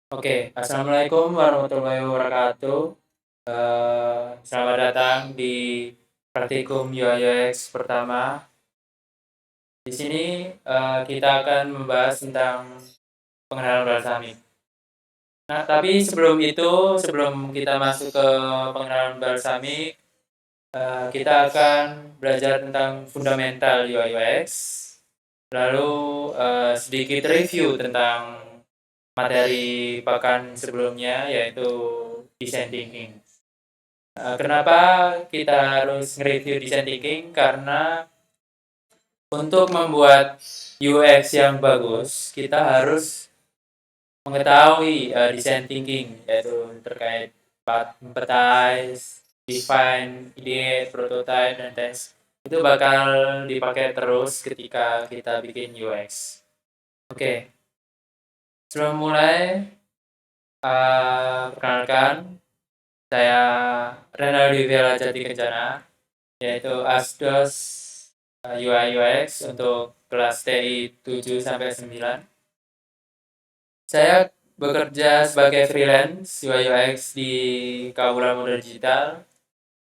Oke, assalamualaikum warahmatullahi wabarakatuh. Selamat datang di praktikum UI UX pertama. Di sini kita akan membahas tentang pengenalan balsamik. Nah, tapi sebelum itu, sebelum kita masuk ke pengenalan balsamik, kita akan belajar tentang fundamental UI UX. Lalu sedikit review tentang materi pekan sebelumnya, yaitu design thinking. Kenapa kita harus nge-review design thinking? Karena untuk membuat UX yang bagus, kita harus mengetahui design thinking, yaitu terkait empathize, define, ideate, prototype, dan test. Itu bakal dipakai terus ketika kita bikin UX. Oke, sebelum mulai, perkenalkan, saya Renaldi Vela Jati Kencana, yaitu Asdos UI UX untuk kelas TI 7-9. Saya bekerja sebagai freelance UI UX di Kaula Muda Digital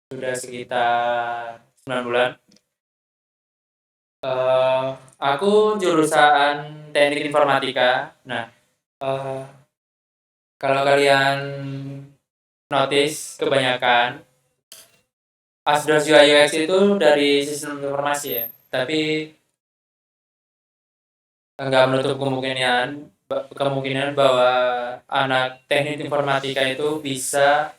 sudah sekitar 9 bulan. Aku jurusan Teknik Informatika. Nah, kalau kalian notice kebanyakan Asdos UI UX itu dari sistem informasi ya, tapi nggak menutup kemungkinan bahwa anak teknik informatika itu bisa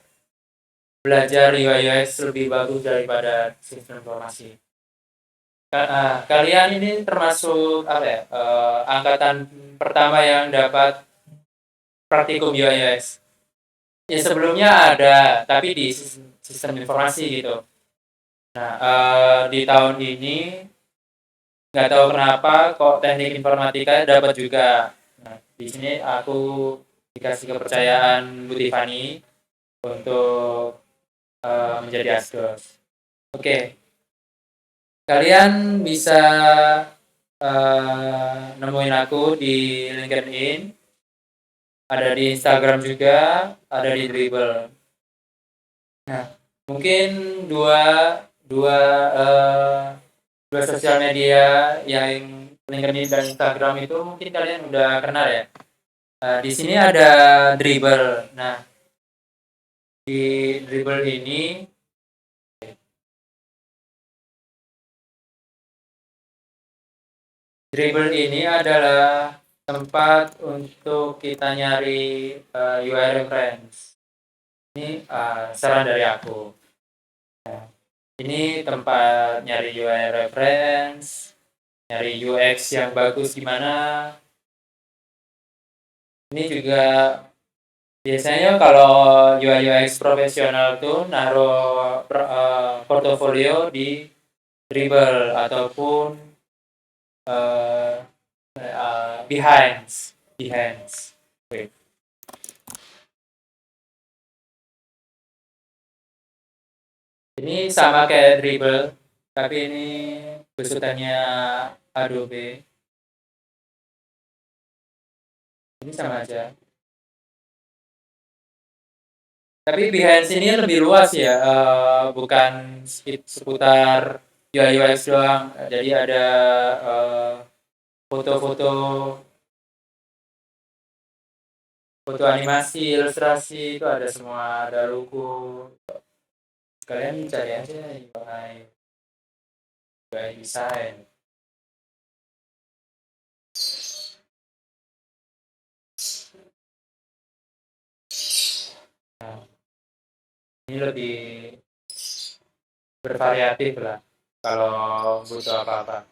belajar UI UX lebih bagus daripada sistem informasi. Kalian ini termasuk apa ya, angkatan pertama yang dapat praktikum UI UX. Ya sebelumnya ada, tapi di sistem informasi gitu. Nah, di tahun ini nggak tahu kenapa kok teknik informatika dapat juga. Nah, di sini aku dikasih kepercayaan Bu Tiffany untuk menjadi asdos. Oke, kalian bisa nemuin aku di LinkedIn, ada di Instagram juga, ada di Dribble. Nah, mungkin dua sosial media yang LinkedIn dan Instagram itu mungkin kalian udah kenal ya. Di sini ada Dribble. Nah, di Dribble ini adalah tempat untuk kita nyari UI reference. Ini saran dari aku. Nah, ini tempat nyari UI reference, nyari UX yang bagus gimana. Ini juga biasanya kalau UI UX profesional tuh naruh portofolio di Dribble ataupun Behance. Wait. Ini sama kayak Dribble, tapi ini besutannya Adobe. Ini sama aja. Tapi Behance ini lebih luas ya, bukan seputar UI UX doang. Jadi ada foto-foto, foto animasi, ilustrasi itu ada semua, ada logo. Kalian cari aja UI design. Nah, ini lebih bervariatif lah kalau butuh apa-apa.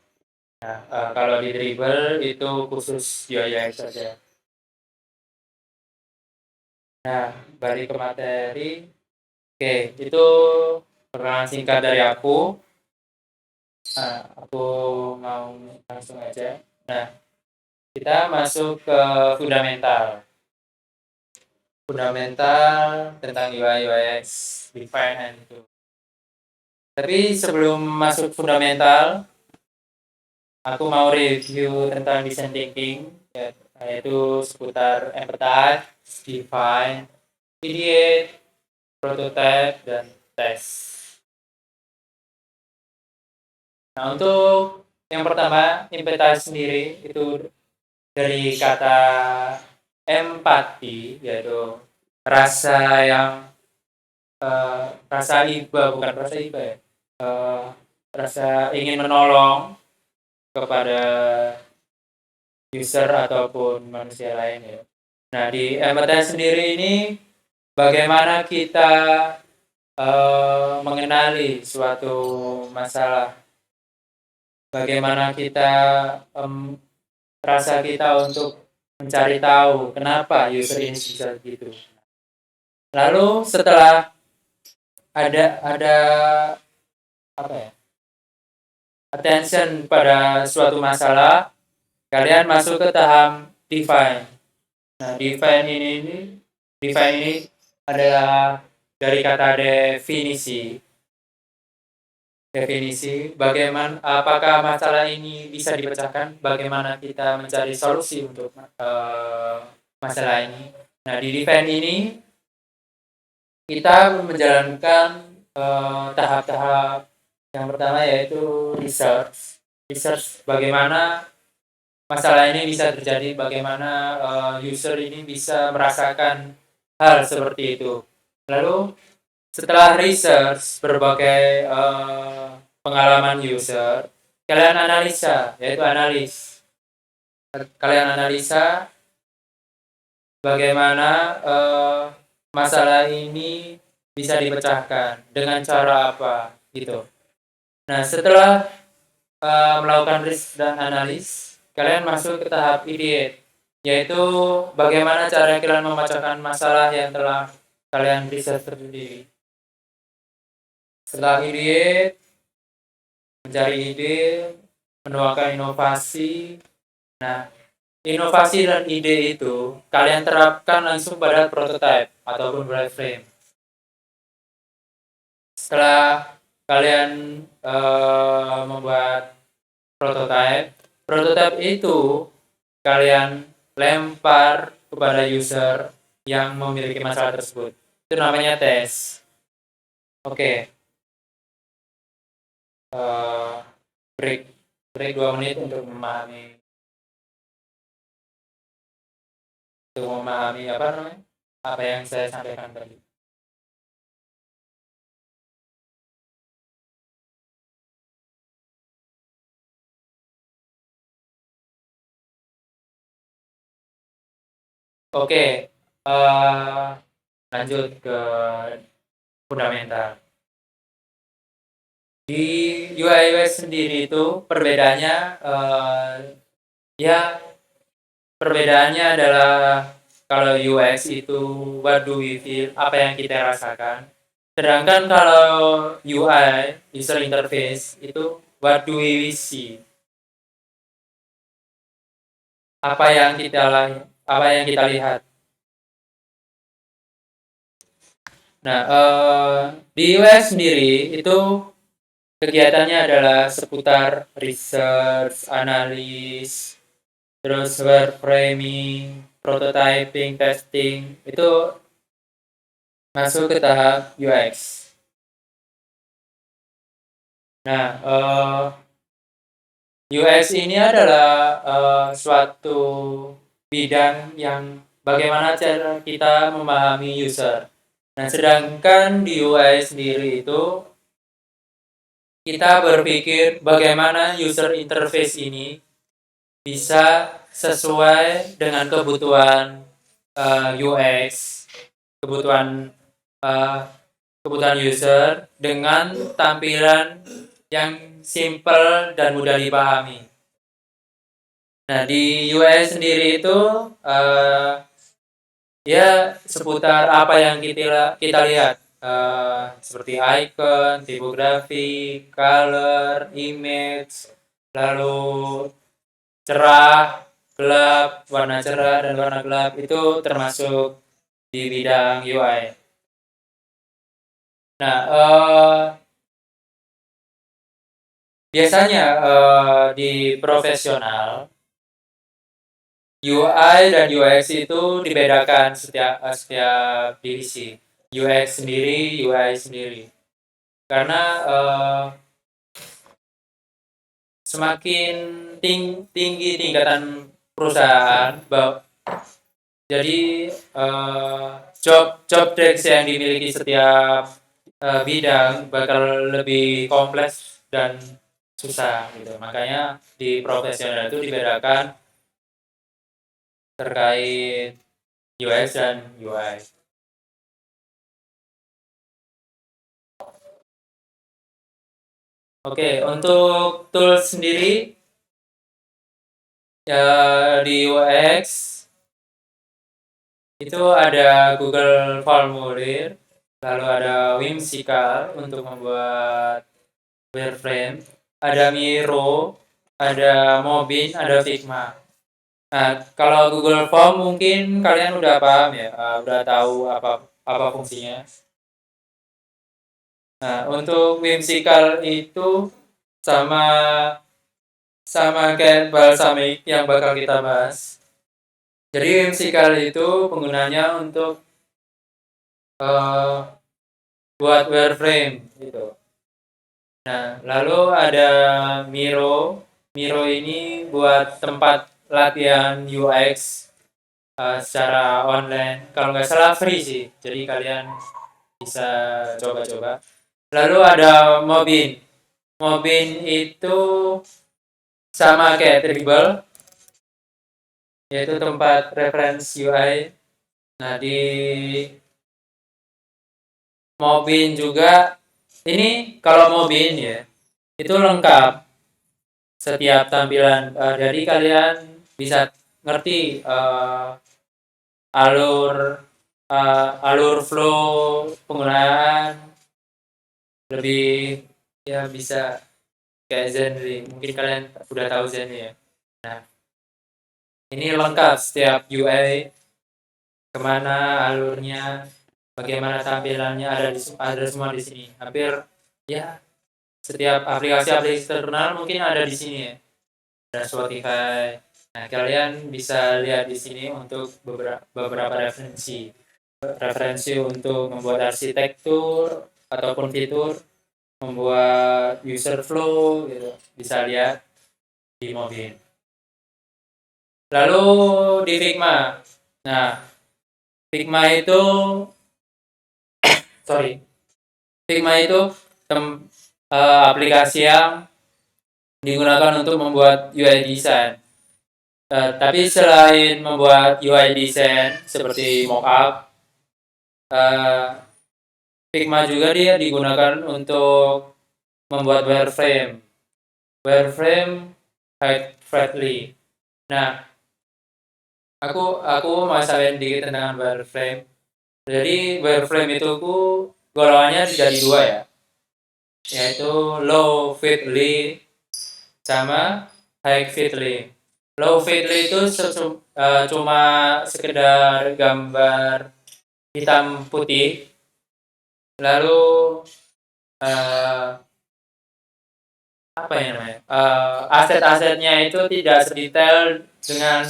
Nah, kalau di Dribble itu khusus UI UX saja. Nah, balik ke materi. Oke, itu perkenalan singkat dari aku. Aku mau langsung aja. Nah, kita masuk ke fundamental. Fundamental tentang UI UX, define itu. Tapi sebelum masuk fundamental, aku mau review tentang design thinking. Ya, yaitu seputar empathize, define, ideate, prototype, dan test. Nah, untuk yang pertama, empathize sendiri itu dari kata empati, yaitu rasa yang rasa iba, bukan rasa iba ya, rasa ingin menolong kepada user ataupun manusia lain ya. Nah, di empathize sendiri ini bagaimana kita mengenali suatu masalah, bagaimana kita rasa kita untuk mencari tahu kenapa user ini bisa begitu. Lalu setelah ada apa ya, attention pada suatu masalah, kalian masuk ke tahap define. Nah, define ini adalah dari kata definisi bagaimana, apakah masalah ini bisa dipecahkan, bagaimana kita mencari solusi untuk masalah ini. Nah, di define ini kita menjalankan tahap-tahap. Yang pertama yaitu research bagaimana masalah ini bisa terjadi, bagaimana user ini bisa merasakan hal seperti itu. Lalu setelah research berbagai pengalaman user, kalian analisa, yaitu analis. Kalian analisa bagaimana masalah ini bisa dipecahkan, dengan cara apa, gitu. Nah, setelah melakukan risk dan analis, kalian masuk ke tahap ideate, yaitu bagaimana cara kalian memecahkan masalah yang telah kalian riset sendiri. Setelah ideate, mencari ide, menuangkan inovasi. Nah, inovasi dan ide itu kalian terapkan langsung pada prototype ataupun wireframe. Setelah kalian membuat prototype itu kalian lempar kepada user yang memiliki masalah tersebut. Itu namanya tes. Oke. Break 2 menit untuk memahami apa yang saya sampaikan tadi. Oke, lanjut ke fundamental. Di UI UX sendiri itu perbedaannya adalah kalau UX itu what do we feel, apa yang kita rasakan. Sedangkan kalau UI, user interface, itu what do we see, apa yang kita lihat. Nah, di UX sendiri itu kegiatannya adalah seputar research, analis, terus wireframing, prototyping, testing, itu masuk ke tahap UX. Nah, UX ini adalah suatu bidang yang bagaimana cara kita memahami user. Nah, sedangkan di UI sendiri itu kita berpikir bagaimana user interface ini bisa sesuai dengan kebutuhan UX, kebutuhan user dengan tampilan yang simple dan mudah dipahami. Nah, di UI sendiri itu ya seputar apa yang kita lihat, seperti icon, tipografi, color, image, lalu cerah, gelap, warna cerah dan warna gelap, itu termasuk di bidang UI. Nah, biasanya di profesional UI dan UX itu dibedakan setiap divisi. UX sendiri, UI sendiri. Karena semakin tinggi tingkatan perusahaan, jadi job desk yang dimiliki setiap bidang bakal lebih kompleks dan susah gitu. Makanya di profesional itu dibedakan terkait UX dan UI. Oke, untuk tools sendiri ya di UX itu ada Google Formulir, lalu ada Whimsical untuk membuat wireframe, ada Miro, ada Mobin, ada Figma. Nah, kalau Google Form mungkin kalian udah paham ya, udah tahu apa fungsinya. Nah, untuk Whimsical itu sama sama kayak Balsamic yang bakal kita bahas. Jadi Whimsical itu penggunanya untuk uh, buat wireframe gitu. Nah, lalu ada Miro. Miro ini buat tempat latihan UX secara online. Kalau nggak salah free sih, jadi kalian bisa coba-coba. Lalu ada Mobin. Mobin itu sama kayak Dribble, yaitu tempat reference UI. Nah, di Mobin juga ini kalau Mobin ya, itu lengkap setiap tampilan. Jadi kalian bisa ngerti alur alur flow penggunaan lebih ya bisa kayak Zenly. Mungkin kalian udah tahu Zenly ya. Nah, ini lengkap setiap UI kemana alurnya, bagaimana tampilannya ada semua di sini. Hampir ya setiap aplikasi-aplikasi terkenal mungkin ada di sini ya. Ada Spotify. Nah, kalian bisa lihat di sini untuk beberapa referensi. Referensi untuk membuat arsitektur ataupun fitur, membuat user flow gitu. Bisa lihat di mobil. Lalu di Figma. Nah, Figma itu Figma itu aplikasi yang digunakan untuk membuat UI design. Tapi selain membuat UI design seperti mockup, Figma juga dia digunakan untuk membuat wireframe. Wireframe height friendly. Nah, aku mau sampaikan dikit tentang wireframe. Jadi wireframe itu golongannya jadi dua ya, yaitu low fidelity sama high fidelity. Low fidelity itu cuma sekedar gambar hitam putih, lalu apa ya namanya, aset-asetnya itu tidak sedetail dengan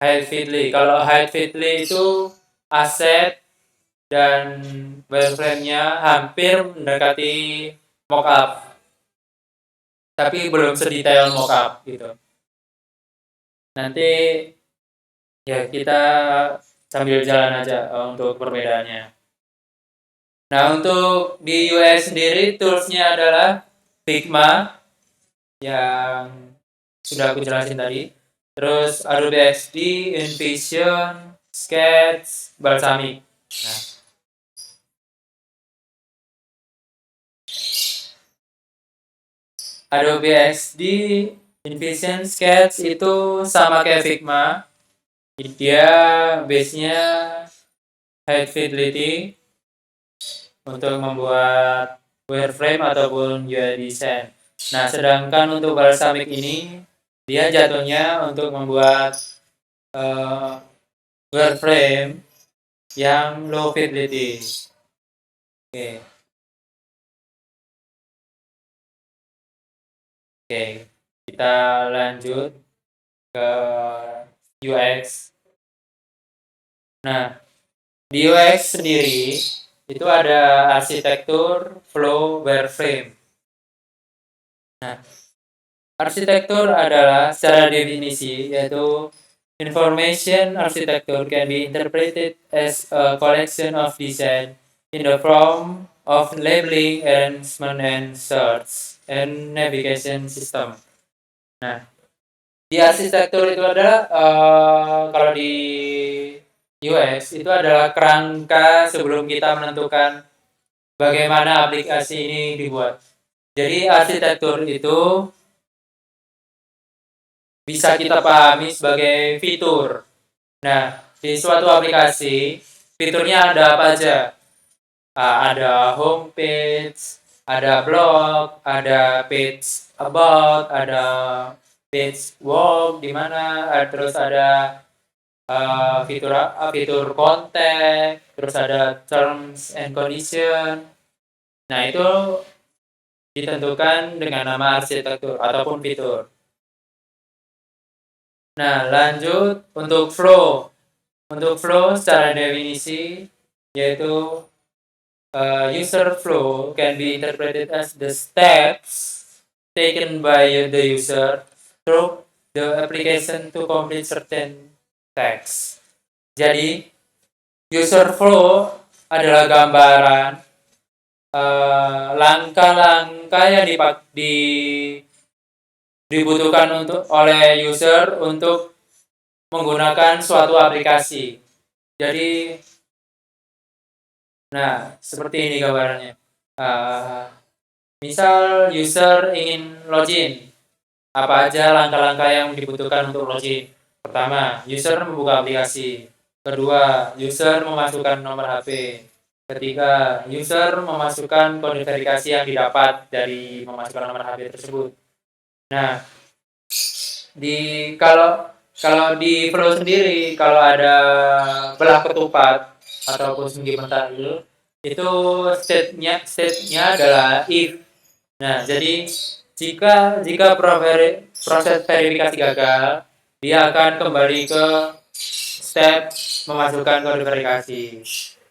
high fidelity. Kalau high fidelity itu aset dan wireframe-nya hampir mendekati mockup, tapi belum sedetail mockup gitu. Nanti ya kita sambil jalan aja untuk perbedaannya. Nah, untuk di US sendiri toolsnya adalah Figma yang sudah aku jelasin tadi. Terus Adobe XD, InVision, Sketch, Balsamic. Nah, Adobe XD, InVision, Sketch itu sama kayak Figma. Dia base-nya high fidelity untuk membuat wireframe ataupun UI design. Nah, sedangkan untuk Balsamic ini dia jatuhnya untuk membuat wireframe yang low fidelity. Oke. Oke, kita lanjut ke UX. Nah, di UX sendiri itu ada arsitektur, flow, wireframe. Nah, arsitektur adalah secara definisi yaitu information architecture can be interpreted as a collection of design in the form of labeling, arrangement, and search and navigation system. Nah, di arsitektur itu adalah kalau di UX itu adalah kerangka sebelum kita menentukan bagaimana aplikasi ini dibuat. Jadi arsitektur itu bisa kita pahami sebagai fitur. Nah, di suatu aplikasi, fiturnya ada apa aja? Ada homepage, ada blog, ada page about, ada page walk, di mana terus ada fitur kontak, terus ada terms and condition. Nah, itu ditentukan dengan nama arsitektur ataupun fitur. Nah, lanjut untuk flow. Untuk flow secara definisi yaitu user flow can be interpreted as the steps taken by the user through the application to complete certain tasks. Jadi, user flow adalah gambaran langkah-langkah yang dibutuhkan oleh user untuk menggunakan suatu aplikasi. Jadi, nah, seperti ini gambarannya. Misal user ingin login, apa aja langkah-langkah yang dibutuhkan untuk login? Pertama, user membuka aplikasi. Kedua, user memasukkan nomor HP. Ketiga, user memasukkan kode verifikasi yang didapat dari memasukkan nomor HP tersebut. Nah, kalau di flow sendiri, kalau ada belah ketupat ataupun segi mentahil, itu state-nya adalah if. Nah, jadi jika proses verifikasi gagal, dia akan kembali ke step memasukkan kode verifikasi.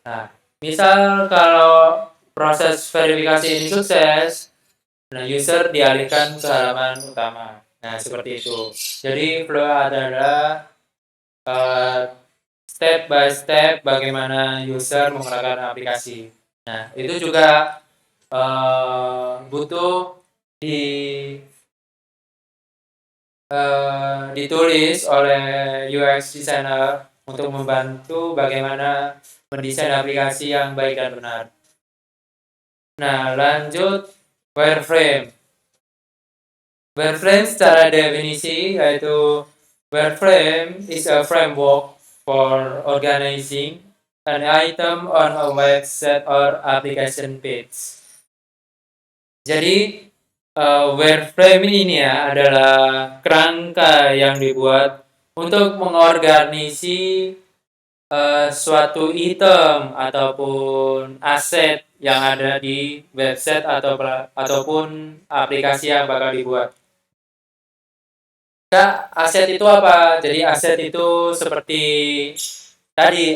Nah, misal kalau proses verifikasi ini sukses, nah user dialihkan ke halaman utama. Nah, seperti itu. Jadi flow adalah step by step bagaimana user menggunakan aplikasi. Nah, itu juga butuh ditulis oleh UX designer untuk membantu bagaimana mendesain aplikasi yang baik dan benar. Nah, lanjut wireframe. Wireframe secara definisi yaitu wireframe is a framework for organizing an item on a website or application page. Jadi wireframe ini ya adalah kerangka yang dibuat untuk mengorganisasi suatu item ataupun aset yang ada di website ataupun aplikasi yang bakal dibuat. Nah, aset itu apa? Jadi aset itu seperti tadi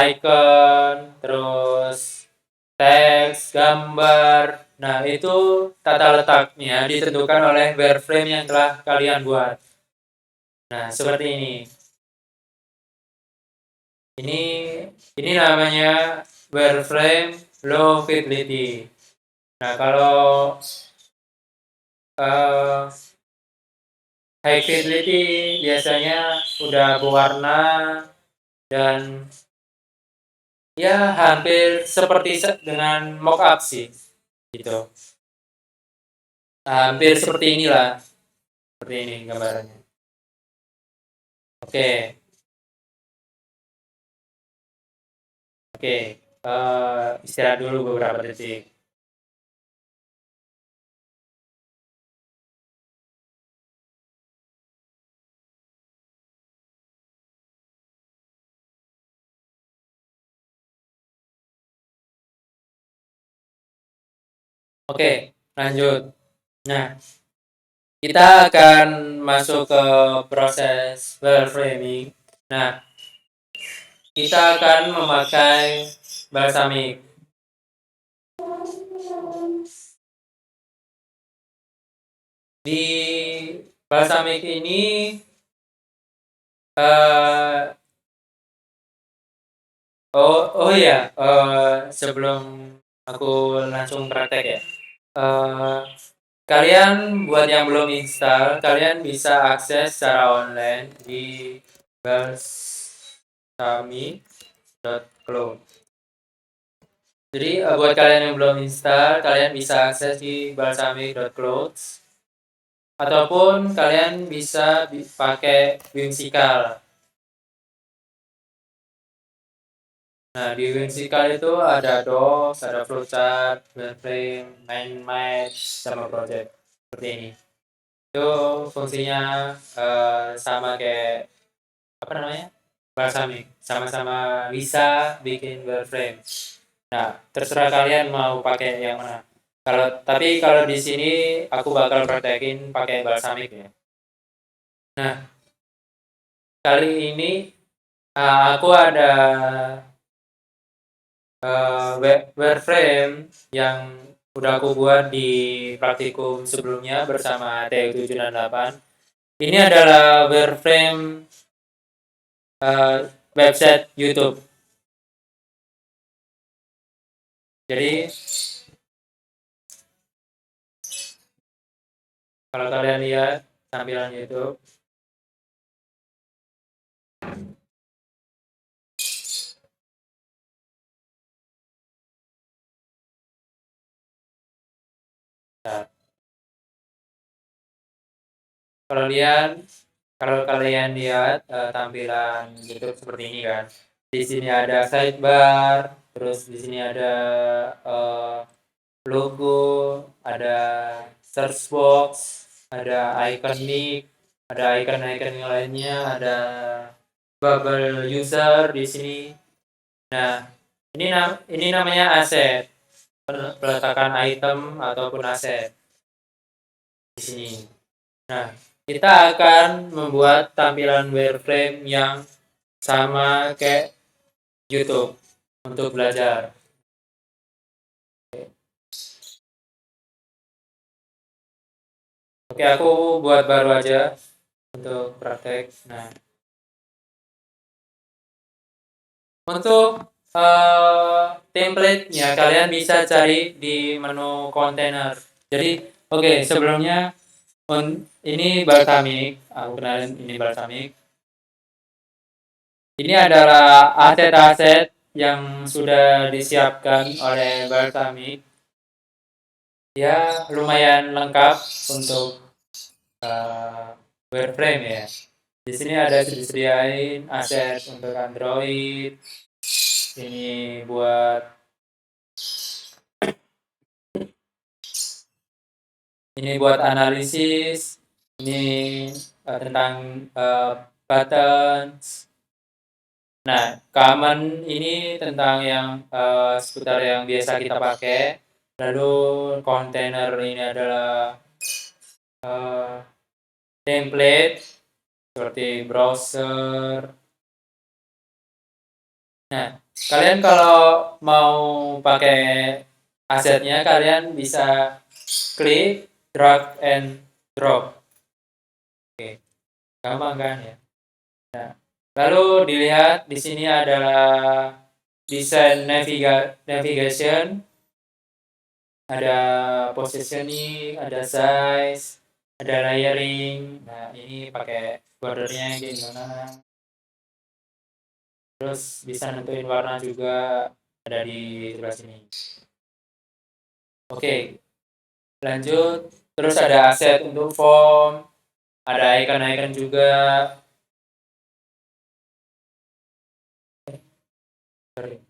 icon, terus teks, gambar. Nah, itu tata letaknya ditentukan oleh wireframe yang telah kalian buat. Nah, seperti ini. Ini namanya wireframe low fidelity. Nah, kalau high fidelity biasanya udah berwarna dan ya hampir seperti dengan mockup sih, gitu. Hampir seperti inilah, seperti ini gambarannya. Oke, istirahat dulu beberapa detik. Oke, lanjut. Nah, kita akan masuk ke proses wireframing. Nah, kita akan memakai balsamic. Di balsamic ini sebelum aku langsung praktek ya. Kalian buat yang belum install, kalian bisa akses secara online di balsamic.cloud. Jadi buat kalian yang belum install, kalian bisa akses di balsamic.cloud ataupun kalian bisa pakai Whimsical. Nah, di Whimsical itu ada docs, ada flowchart, wireframe, mind map, sama project seperti ini. Itu fungsinya sama kayak apa namanya? Balsamic, sama-sama bisa bikin wireframe. Nah, terserah kalian mau pakai yang mana. Kalau di sini aku bakal praktekin pakai balsamic ya. Nah, kali ini aku ada wireframe yang udah aku buat di praktikum sebelumnya bersama TU768. Ini adalah wireframe website YouTube. Jadi kalau kalian lihat tampilan YouTube, nah, kalau kalian lihat tampilan YouTube seperti ini kan, di sini ada sidebar, terus di sini ada logo, ada search box, ada icon nick, ada icon-icon yang lainnya, ada bubble user di sini. Nah, ini namanya aset, peletakan item ataupun aset di sini. Nah, kita akan membuat tampilan wireframe yang sama kayak YouTube untuk belajar. Oke, aku buat baru aja untuk praktek. Nah, untuk template-nya kalian bisa cari di menu kontainer. Jadi, oke, sebelumnya ini balsamic, aku kenalin ini balsamic. Ini adalah aset-aset yang sudah disiapkan oleh balsamic. Ya, lumayan lengkap untuk wireframe ya. Di sini ada disediain aset untuk Android. Ini buat analisis. Ini tentang buttons. Nah, common ini tentang yang seputar yang biasa kita pakai. Lalu kontainer ini adalah template seperti browser. Nah, kalian kalau mau pakai asetnya, kalian bisa klik drag and drop. Oke, gampang kan ya? Nah, lalu dilihat di sini adalah desain navigation, ada positioning, ada size, ada layering. Nah, ini pakai bordernya gimana? Terus bisa nentuin warna juga, ada di sebelah sini. Oke, lanjut. Terus ada aset untuk form, ada icon-icon juga. Sorry.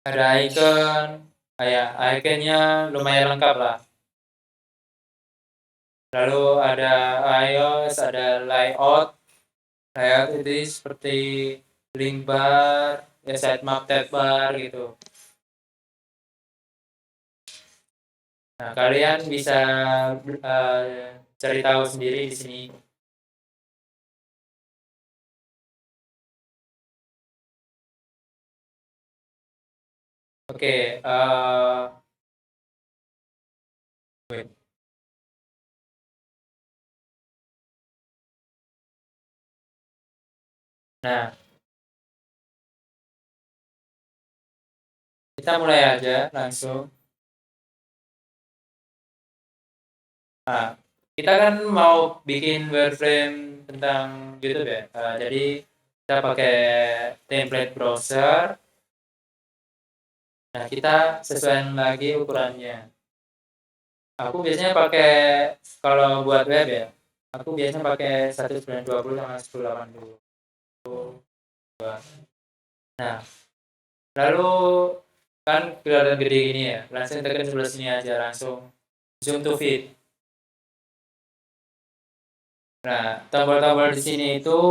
Ada icon, iconnya lumayan lengkap lah. Lalu ada iOS, ada layout. Layout itu seperti link bar, ya sitemap tab bar gitu. Nah, kalian bisa cari tahu sendiri di sini. Oke, wait. Nah, kita mulai aja langsung. Nah, kita kan mau bikin wireframe tentang YouTube ya. Jadi kita pakai template browser. Nah, kita sesuaikan lagi ukurannya. Aku biasanya pakai, kalau buat web ya, aku biasanya pakai 1920 sama 1080. Nah, lalu kan kelihatan gede gini ya, langsung tekan sebelah sini aja, langsung zoom to fit. Nah, tombol-tombol di sini itu,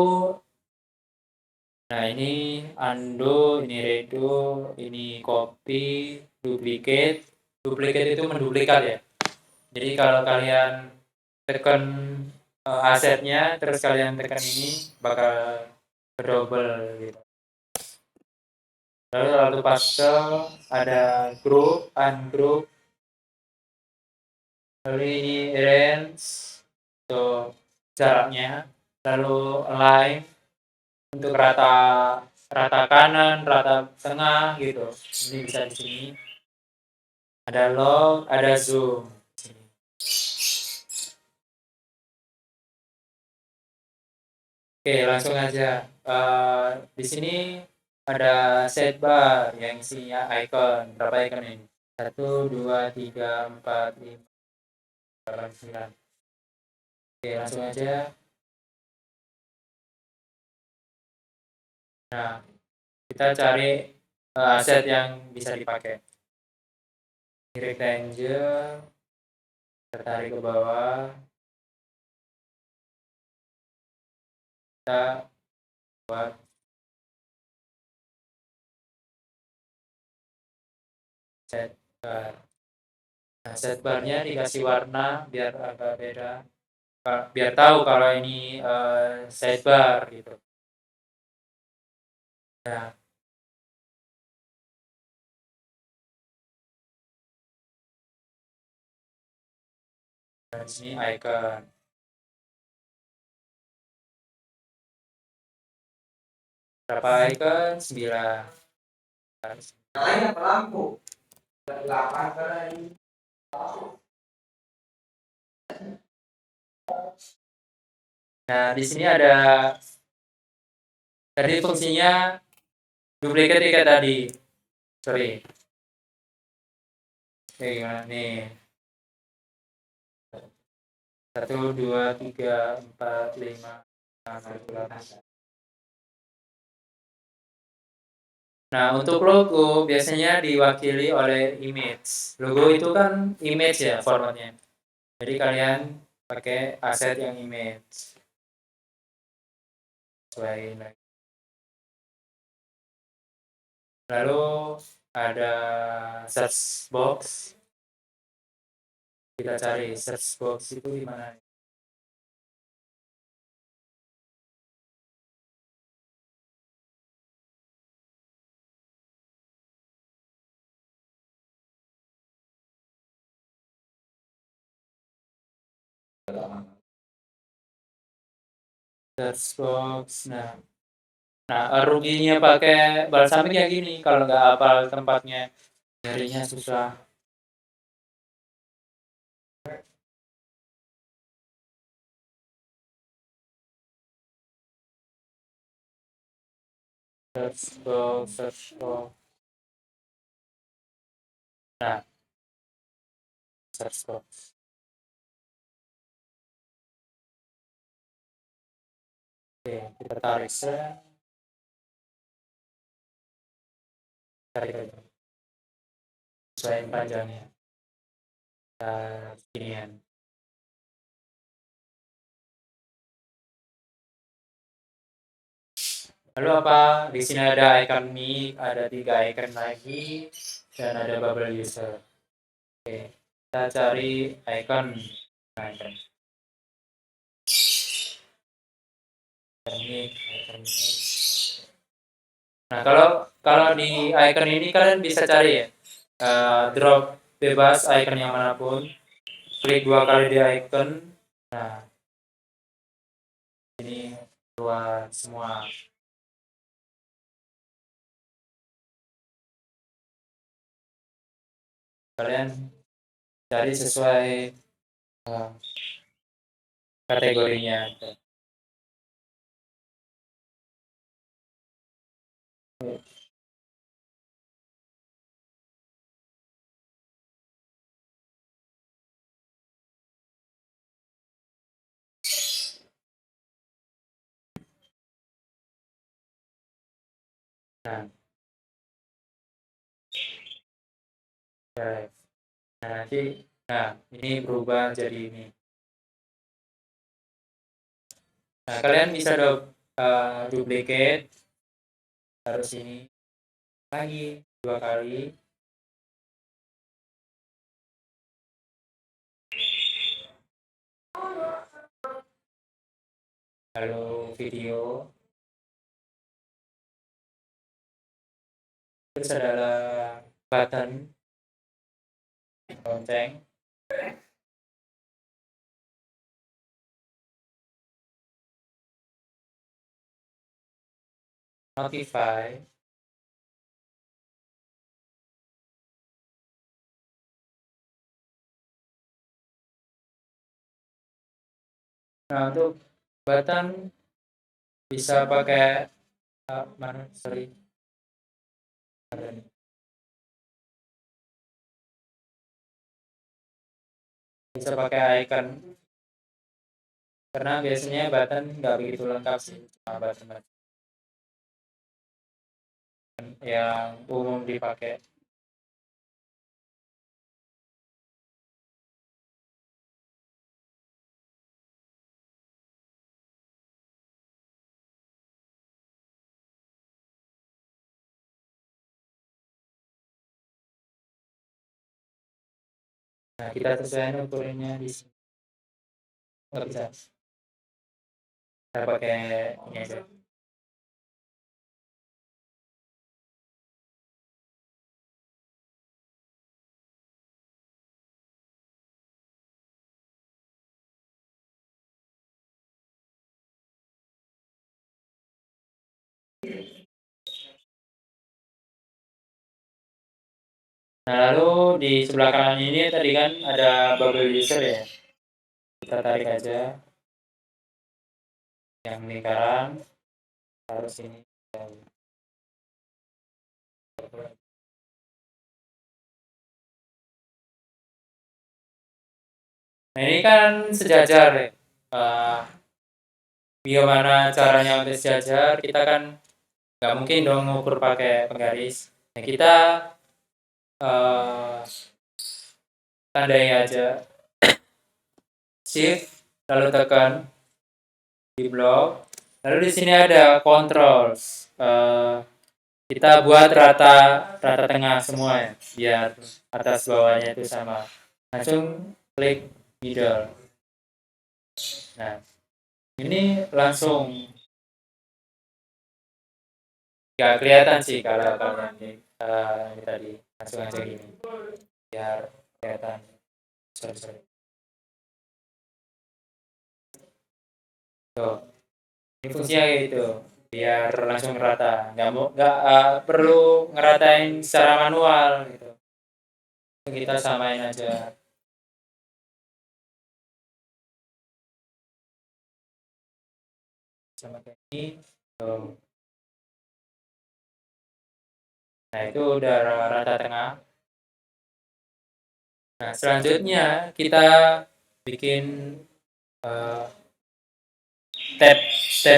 nah ini undo, ini redo, ini copy, duplicate. Duplicate itu menduplikat ya. Jadi kalau kalian tekan asetnya, terus kalian tekan ini, bakal double gitu. Lalu paste, ada group, ungroup, lalu ini range untuk jaraknya, lalu align untuk rata kanan, rata tengah gitu. Ini bisa di sini. Ada log, ada zoom. Oke, langsung aja. Di sini ada sidebar yang isinya icon. Berapa icon ini? 1, 2, 3, 4, 5, 8, 9. Oke, langsung aja. Nah, kita cari aset yang bisa dipakai. Rectangle, tertarik ke bawah. Kita buat set bar. Nah, set barnya dikasih warna biar agak beda. Biar tahu kalau ini sidebar gitu. Nah, di sini icon. Berapa icon? 9. Lampu. Nah, di sini ada tadi fungsinya duplicate kayak tadi. Sorry. Oke, gimana nih? 1, 2, 3, 4, 5, 6, 7, 8. Nah, untuk logo biasanya diwakili oleh image. Logo itu kan image ya formatnya. Jadi kalian pakai aset yang image. Sesuaiin lagi. Lalu ada search box. Kita cari search box itu di mana? Search box. Nah, ruginya pakai balsamik ya gini, kalau nggak hafal tempatnya, nyarinya susah. Search box. Nah, search box. Oke, kita tarik tarik aja. Sesuaiin panjangnya. Ginian. Lalu apa? Di sini ada icon mic, ada 3 icon lagi, dan ada bubble user. Oke, kita cari icon. Nah, icon. Nah, kalau di icon ini kalian bisa cari ya, drop bebas icon yang manapun, klik 2 kali di icon. Nah, ini keluar semua. Kalian cari sesuai kategorinya. Nah, nanti, ini berubah jadi ini. Nah, kalian bisa duplicate, harus ini lagi 2 kali. Lalu video. Terus adalah button lonceng. Notify. Nah, untuk button bisa pakai mana? Sorry. Bisa pakai icon, karena biasanya button nggak begitu lengkap sih, cuma button yang umum dipakai. Nah, kita sesuaikan ukurannya di sini. Nggak bisa. Kita pakai ini aja. Nah, lalu di sebelah kanan ini tadi kan ada bubble user ya. Kita tarik aja yang lingkaran, harus ini. Nah, ini kan sejajar ya. Bagaimana caranya untuk sejajar? Kita kan nggak mungkin dong ngukur pakai penggaris. Nah, kita tandai aja shift lalu tekan di blok, lalu di sini ada controls. Kita buat rata tengah semua ya, biar atas bawahnya itu sama. Langsung klik middle. Nah, ini langsung nggak kelihatan sih kalau kalian ini tadi langsung aja gini, biar kelihatan. Sorry. Tuh, ini fungsinya kayak gitu, biar langsung rata. Nggak perlu ngeratain secara manual gitu. Kita samain aja. Sama kayak ini. Tuh. Nah, itu udah rata tengah. Nah, selanjutnya kita bikin tab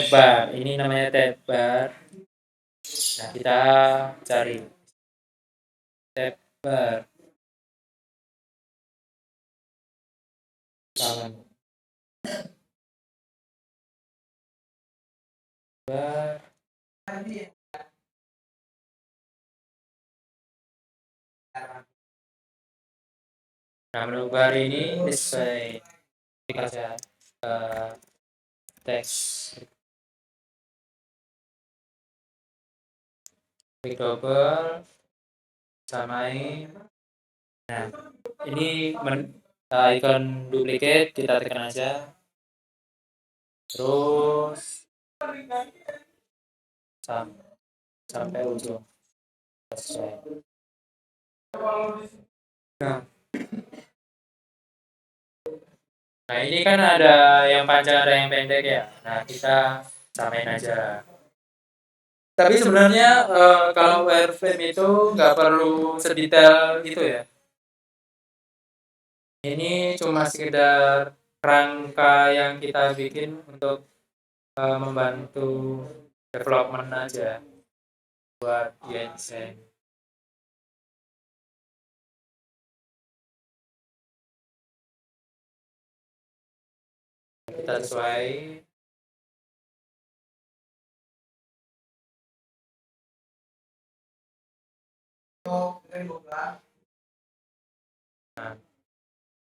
bar. Ini namanya tab bar. Nah, kita cari tab bar. Bar. Nah, menu bar ini display aja teks. klik double, samain. Nah, ini icon duplicate kita tekan aja. Terus sampai ujung. Nah, nah ini kan ada yang panjang ada yang pendek ya. Nah kita samain aja. Tapi sebenarnya kalau wireframe itu nggak perlu sedetail itu ya. Ini cuma sekedar rangka yang kita bikin untuk membantu development aja buat desain. Kita sesuai. Nah,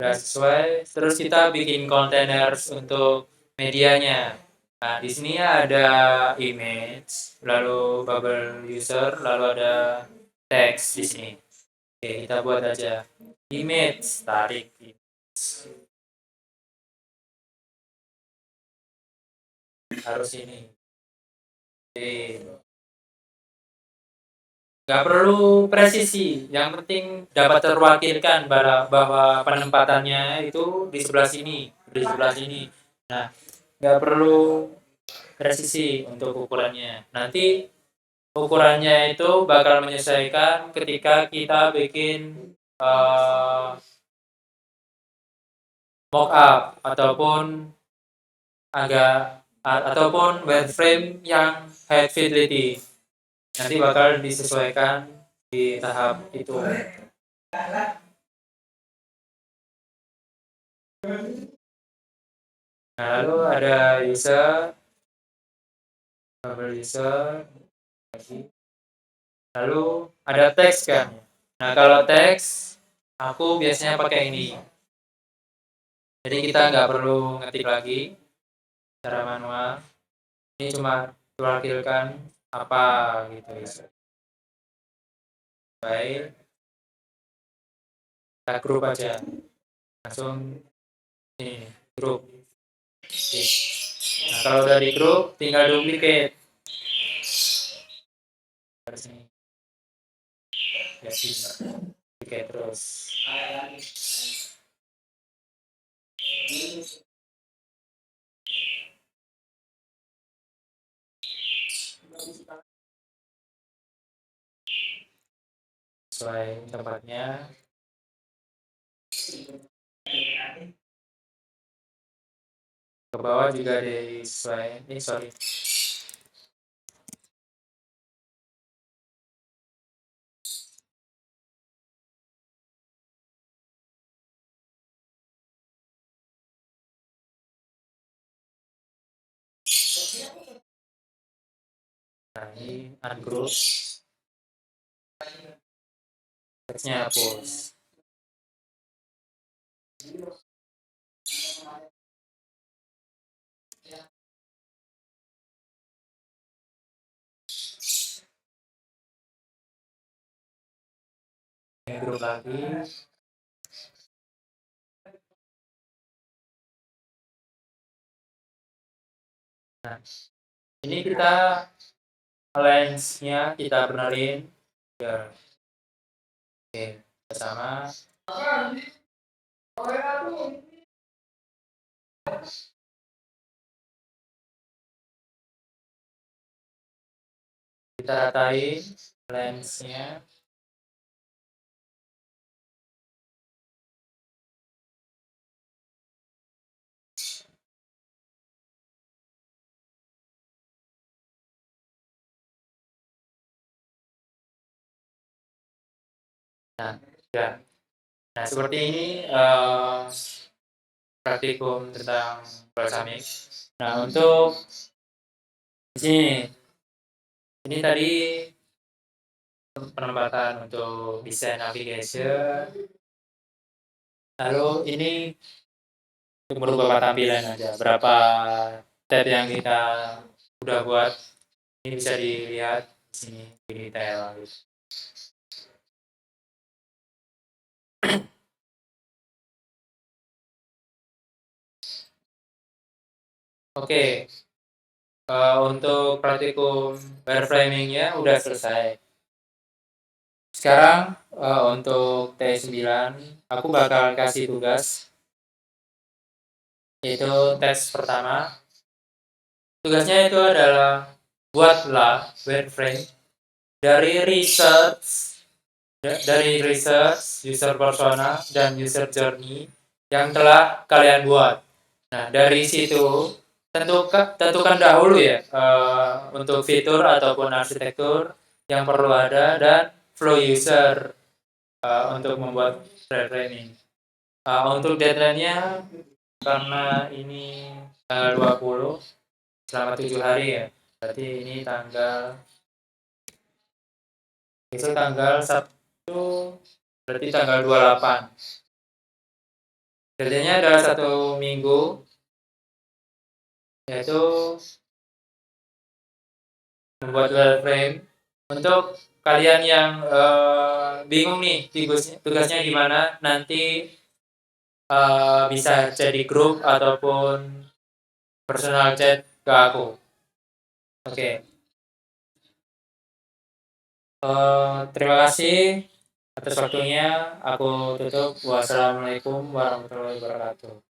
udah sesuai. Terus kita bikin containers untuk medianya. Nah, di sini ada image, lalu bubble user, lalu ada text di sini. Oke, kita buat aja image, tarik harus ini. Oke. Nggak perlu presisi, yang penting dapat terwakilkan bahwa penempatannya itu di sebelah sini, di sebelah sini. Nah, nggak perlu presisi untuk ukurannya. Nanti ukurannya itu bakal menyesuaikan ketika kita bikin mockup ataupun ataupun wireframe yang high fidelity. Nanti bakal disesuaikan di tahap itu. Nah, lalu ada user, bubble user, lalu ada teks kan. Nah, kalau teks aku biasanya pakai ini. Jadi kita nggak perlu ngetik lagi secara manual. Ini cuma diwakilkan apa gitu. Baik, kita grup aja. Langsung ini grup. Nah, kalau udah di grup tinggal duplicate. Sini. Ya sih, duplicate terus. Sesuai tempatnya. Ke bawah juga sesuai. Ini sorry. Nah, ini ungroup. Teksnya hapus. Grup lagi. Nah, ini kita lens-nya kita benerin biar oke bersama. Kita ratain lens-nya. Nah, ya. Nah, seperti ini praktikum tentang balsamic. Nah, untuk di sini, ini tadi penempatan untuk desain navigation. Lalu ini untuk merubah tampilan aja. Berapa tab yang kita udah buat ini bisa dilihat di sini di detail gitu. Oke, untuk praktikum wireframing-nya udah selesai. Sekarang untuk T9 aku bakal kasih tugas, yaitu tes pertama. Tugasnya itu adalah buatlah wireframe dari research user persona dan user journey yang telah kalian buat. Nah, dari situ tentukan dahulu ya untuk fitur ataupun arsitektur yang perlu ada dan flow user untuk membuat wireframing. Untuk deadline-nya karena ini tanggal 20 selama 7 hari ya. Berarti ini tanggal Sabtu, berarti tanggal 28. Kerjanya adalah 1 minggu, yaitu membuat wireframe. Untuk kalian yang bingung nih tugasnya gimana, nanti bisa chat di grup ataupun personal chat ke aku. Oke. Terima kasih atas waktunya. Aku tutup. Wassalamualaikum warahmatullahi wabarakatuh.